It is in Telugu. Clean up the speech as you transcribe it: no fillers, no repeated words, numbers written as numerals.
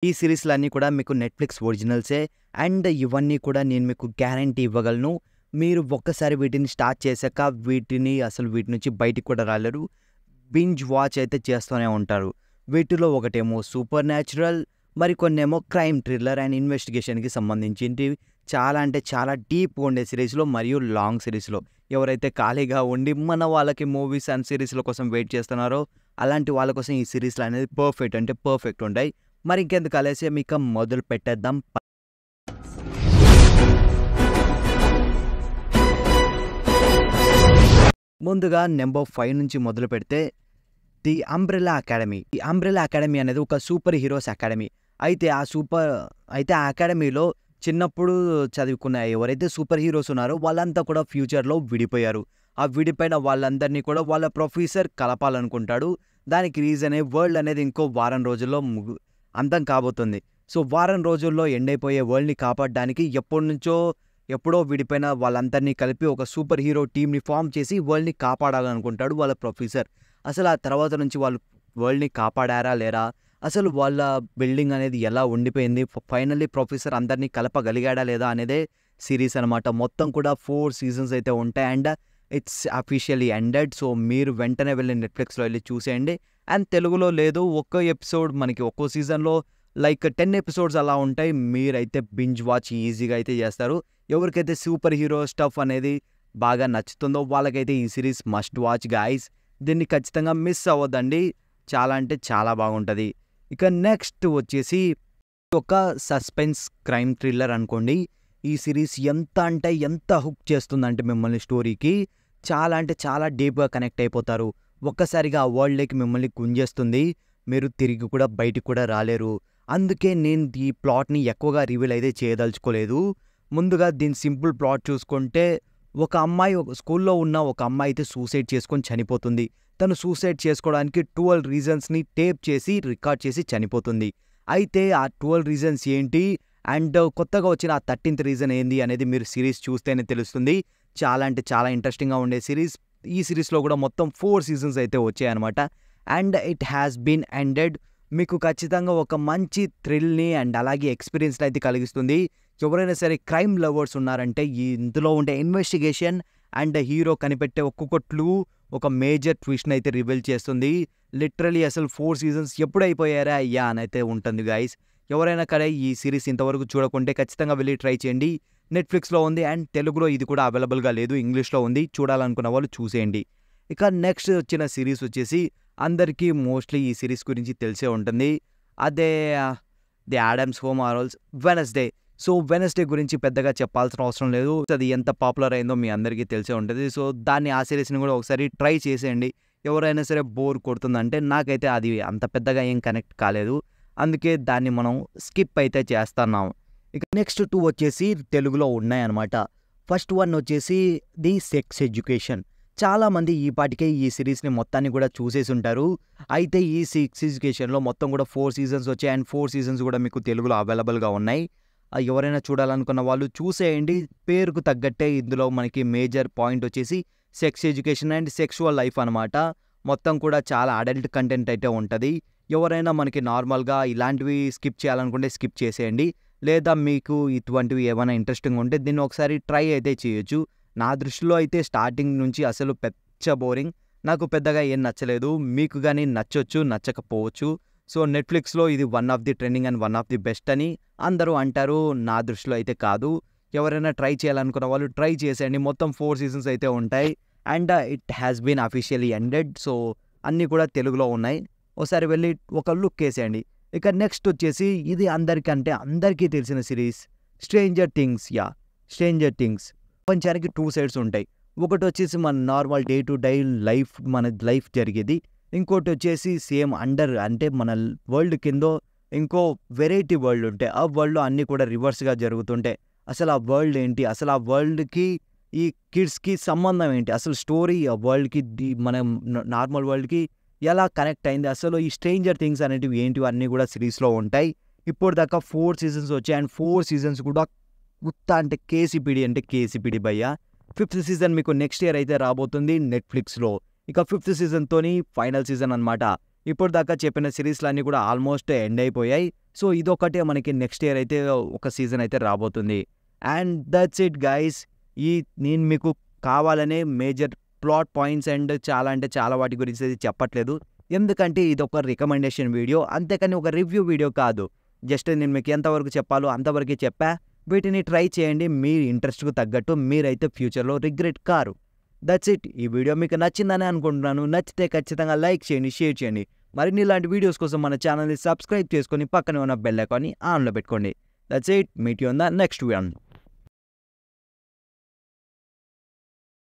ఈ సీరీస్‌లన్నీ కూడా మీకు నెట్‌ఫ్లిక్స్ ఒరిజినల్సే. అండ్ ఇవన్నీ కూడా నేను మీకు గ్యారంటీ ఇవ్వగలను. మీరు ఒక్కసారి వీటిని స్టార్ట్ చేశాక వీటి నుంచి బయటికి కూడా రాలేరు. బింజ్ వాచ్ అయితే చేస్తూనే ఉంటారు. వీటిలో ఒకటేమో సూపర్ న్యాచురల్, మరికొన్నేమో క్రైమ్ థ్రిల్లర్ అండ్ ఇన్వెస్టిగేషన్‌కి సంబంధించింటివి. చాలా అంటే చాలా డీప్‌గా ఉండే సిరీస్‌లో మరియు లాంగ్ సిరీస్‌లో. ఎవరైతే ఖాళీగా ఉండి మన వాళ్ళకి మూవీస్ అండ్ సీరీస్‌ల కోసం వెయిట్ చేస్తున్నారో అలాంటి వాళ్ళ కోసం ఈ సీరీస్‌లనేది పర్ఫెక్ట్ ఉంటాయి. మరి ఇంకెందుకు ఆలస్యం, ఇక మొదలు పెట్టేద్దాం. ముందుగా నెంబర్ 5 నుంచి మొదలు పెడితే ది అంబ్రెల్లా అకాడమీ. ఈ అంబ్రెల్లా అకాడమీ అనేది ఒక సూపర్ హీరోస్ అకాడమీ. అయితే ఆ అకాడమీలో చిన్నప్పుడు చదువుకున్న ఎవరైతే సూపర్ హీరోస్ ఉన్నారో వాళ్ళంతా కూడా ఫ్యూచర్‌లో విడిపోయారు. ఆ విడిపోయిన వాళ్ళందరినీ కూడా వాళ్ళ ప్రొఫెసర్ కలపాలనుకుంటాడు. దానికి రీజనే వరల్డ్ అనేది ఇంకో వారం రోజుల్లో అంతం కాబోతుంది. సో, వారం రోజుల్లో ఎండ్ అయిపోయే వరల్డ్‌ని కాపాడడానికి ఎప్పుడో విడిపోయిన వాళ్ళందరినీ కలిపి ఒక సూపర్ హీరో టీమ్‌ని ఫార్మ్ చేసి వరల్డ్‌ని కాపాడాలనుకుంటాడు వాళ్ళ ప్రొఫెసర్. అసలు ఆ తర్వాత నుంచి వాళ్ళు వరల్డ్‌ని కాపాడారా లేరా? అసలు వాళ్ళ బిల్డింగ్ అనేది ఎలా ఉండిపోయింది? ఫైనల్లీ ప్రొఫెసర్ అందరినీ కలపగలిగాడా లేదా అనేదే సీరీస్ అనమాట. మొత్తం కూడా 4 సీజన్స్ అయితే ఉంటాయి. And it's officially ended. So, మీరు వెంటనే వెళ్ళి నెట్‌ఫ్లిక్స్‌లో వెళ్ళి చూసేయండి. అండ్ తెలుగులో లేదు. ఒక్కో ఎపిసోడ్ మనకి ఒక్కో సీజన్‌లో లైక్ 10 ఎపిసోడ్స్ అలా ఉంటాయి. మీరైతే బింజ్ వాచ్ ఈజీగా అయితే చేస్తారు. ఎవరికైతే సూపర్ హీరో స్టఫ్ అనేది బాగా నచ్చుతుందో వాళ్ళకైతే ఈ సిరీస్ మస్ట్ వాచ్ గైస్. దీన్ని ఖచ్చితంగా మిస్ అవ్వద్దండి. చాలా అంటే చాలా బాగుంటుంది. ఇక నెక్స్ట్ వచ్చేసి ఒక సస్పెన్స్ క్రైమ్ థ్రిల్లర్ అనుకోండి. ఈ సిరీస్ ఎంత హుక్ చేస్తుందంటే మిమ్మల్ని స్టోరీకి చాలా అంటే చాలా డీప్‌గా కనెక్ట్ అయిపోతారు. ఒక్కసారిగా ఆ వరల్డ్‌లోకి మిమ్మల్ని గుంజేస్తుంది. మీరు తిరిగి కూడా బయటికి కూడా రాలేరు. అందుకే నేను ఈ ప్లాట్‌ని ఎక్కువగా రివీల్ అయితే చేయదలుచుకోలేదు. ముందుగా దీని సింపుల్ ప్లాట్ చూసుకుంటే ఒక స్కూల్లో ఉన్న ఒక అమ్మాయి అయితే సూసైడ్ చేసుకొని చనిపోతుంది. తను సూసైడ్ చేసుకోవడానికి 12 రీజన్స్‌ని టేప్ చేసి రికార్డ్ చేసి చనిపోతుంది. అయితే ఆ 12 రీజన్స్ ఏంటి? అండ్ కొత్తగా వచ్చిన ఆ 13థ్ రీజన్ ఏంది అనేది మీరు సిరీస్ చూస్తేనే తెలుస్తుంది. చాలా అంటే చాలా ఇంట్రెస్టింగ్‌గా ఉండే సిరీస్. ఈ సిరీస్‌లో కూడా మొత్తం 4 సీజన్స్ అయితే వచ్చాయన్నమాట. And it has been ended. మీకు ఖచ్చితంగా ఒక మంచి థ్రిల్‌ని అండ్ అలాగే ఎక్స్‌పీరియన్స్‌ని అయితే కలిగిస్తుంది. ఎవరైనా సరే క్రైమ్ లవర్స్ ఉన్నారంటే ఇందులో ఉండే ఇన్వెస్టిగేషన్ అండ్ హీరో కనిపెట్టే ఒక్కొక్క క్లూ ఒక మేజర్ ట్విస్ట్‌ని అయితే రివీల్ చేస్తుంది. లిటరల్లీ అసలు 4 సీజన్స్ ఎప్పుడైపోయారా అయ్యా అనైతే ఉంటుంది గైస్. ఎవరైనా సరే ఈ సిరీస్ ఇంతవరకు చూడకుంటే ఖచ్చితంగా వెళ్ళి ట్రై చేయండి. నెట్‌ఫ్లిక్స్‌లో ఉంది అండ్ తెలుగులో ఇది కూడా అవైలబుల్‌గా లేదు. ఇంగ్లీష్‌లో ఉంది. చూడాలనుకున్న వాళ్ళు చూసేయండి. ఇక నెక్స్ట్ వచ్చిన సిరీస్ వచ్చేసి అందరికీ మోస్ట్‌లీ ఈ సిరీస్ గురించి తెలిసే ఉంటుంది. అదే the Adams home or Wednesday. So, Wednesday గురించి పెద్దగా చెప్పాల్సిన అవసరం లేదు. అది ఎంత పాపులర్ అయిందో మీ అందరికీ తెలిసే ఉంటది. సో, ఆ సిరీస్‌ని కూడా ఒకసారి ట్రై చేసేయండి. ఎవరైనా సరే బోర్ కొడుతుందంటే నాకైతే అది అంత పెద్దగా ఏం కనెక్ట్ కాలేదు. అందుకే దాన్ని మనం స్కిప్ అయితే చేస్తున్నాం. ఇక నెక్స్ట్ 2 వచ్చేసి తెలుగులో ఉన్నాయన్నమాట. ఫస్ట్ వన్ వచ్చేసి ది సెక్స్ ఎడ్యుకేషన్. చాలామంది ఈ పాటికే ఈ సిరీస్‌ని మొత్తాన్ని కూడా చూసేసుంటారు. అయితే ఈ సెక్స్ ఎడ్యుకేషన్‌లో మొత్తం కూడా 4 సీజన్స్ వచ్చాయి. అండ్ 4 సీజన్స్ కూడా మీకు తెలుగులో అవైలబుల్‌గా ఉన్నాయి. ఎవరైనా చూడాలనుకున్న వాళ్ళు చూసేయండి. పేరుకు తగ్గట్టే ఇందులో మనకి మేజర్ పాయింట్ వచ్చేసి sex education and sexual life అనమాట. మొత్తం కూడా చాలా అడల్ట్ కంటెంట్ అయితే ఉంటది. ఎవరైనా మనకి నార్మల్‌గా ఇలాంటివి స్కిప్ చేయాలనుకుంటే స్కిప్ చేసేయండి. లేదా మీకు ఇటువంటివి ఏమైనా ఇంట్రెస్టింగ్‌గా ఉంటే దీన్ని ఒకసారి ట్రై అయితే చేయొచ్చు. నా దృష్టిలో అయితే స్టార్టింగ్ నుంచి అసలు బోరింగ్. నాకు పెద్దగా ఏం నచ్చలేదు. మీకు గాని నచ్చొచ్చు, నచ్చకపోవచ్చు. సో, నెట్‌ఫ్లిక్స్‌లో ఇది one of the trending and one of the best అని అందరూ అంటారు. నా దృష్టిలో అయితే కాదు. ఎవరైనా ట్రై చేయాలనుకున్న వాళ్ళు ట్రై చేసేయండి. మొత్తం 4 సీజన్స్ అయితే ఉంటాయి. And it has been officially ended. So, అన్నీ కూడా తెలుగులో ఉన్నాయి. ఒకసారి వెళ్ళి ఒక లుక్ ఏసేయండి. ఇక నెక్స్ట్ వచ్చేసి ఇది అందరికీ తెలిసిన series 'stranger things'. Stranger things. ప్రపంచానికి 2 సైడ్స్ ఉంటాయి. ఒకటొచ్చేసి మన నార్మల్ డే టు డే మన లైఫ్ జరిగేది. ఇంకోటొచ్చేసి సేమ్ అంటే మన వరల్డ్ కిందో ఇంకో వెరైటీ వరల్డ్ ఉంటాయి. ఆ వరల్డ్‌లో అన్నీ కూడా రివర్స్‌గా జరుగుతుంటాయి. అసలు ఆ వరల్డ్ ఏంటి? అసలు ఆ వరల్డ్‌కి ఈ కిడ్స్‌కి సంబంధం ఏంటి? అసలు స్టోరీ ఆ వరల్డ్‌కి మనం నార్మల్ వరల్డ్‌కి ఎలా కనెక్ట్ అయింది? అసలు ఈ 'స్ట్రేంజర్ థింగ్స్' అనేటివి ఏంటివి అన్నీ కూడా సిరీస్‌లో ఉంటాయి. ఇప్పటిదాకా 4 సీజన్స్ వచ్చాయి. అండ్ 4 సీజన్స్ కూడా అంటే కేసీపీడీ భయ్యా. 5థ్ సీజన్ మీకు నెక్స్ట్ ఇయర్ అయితే రాబోతుంది నెట్‌ఫ్లిక్స్‌లో. ఇక 5థ్ సీజన్‌తోని ఫైనల్ సీజన్ అనమాట. ఇప్పటిదాకా చెప్పిన సిరీస్‌లన్నీ కూడా ఆల్మోస్ట్ ఎండ్ అయిపోయాయి. సో ఇదొకటే మనకి నెక్స్ట్ ఇయర్ అయితే ఒక సీజన్ అయితే రాబోతుంది. And that's it guys. నేను మీకు కావాలనే మేజర్ ప్లాట్ పాయింట్స్ అండ్ చాలా అంటే చాలా వాటి గురించి అయితే చెప్పట్లేదు, ఎందుకంటే ఇది ఒక రికమెండేషన్ వీడియో, అంతేకాని ఒక రివ్యూ వీడియో కాదు. జస్ట్ నేను మీకు ఎంతవరకు చెప్పాలో అంతవరకే చెప్పా. వీటిని ట్రై చేయండి, మీ ఇంట్రెస్ట్కు తగ్గట్టు. మీరైతే ఫ్యూచర్లో రిగ్రెట్ కారు. That's it. ఈ వీడియో మీకు నచ్చిందని అనుకుంటున్నాను. నచ్చితే ఖచ్చితంగా లైక్ చేయండి, షేర్ చేయండి. మరిన్ని ఇలాంటి వీడియోస్ కోసం మన ఛానల్ని సబ్స్క్రైబ్ చేసుకొని పక్కనే ఉన్న బెల్ ఐకాన్ని ఆన్లో పెట్టుకోండి. That's it. Meet you on the next one.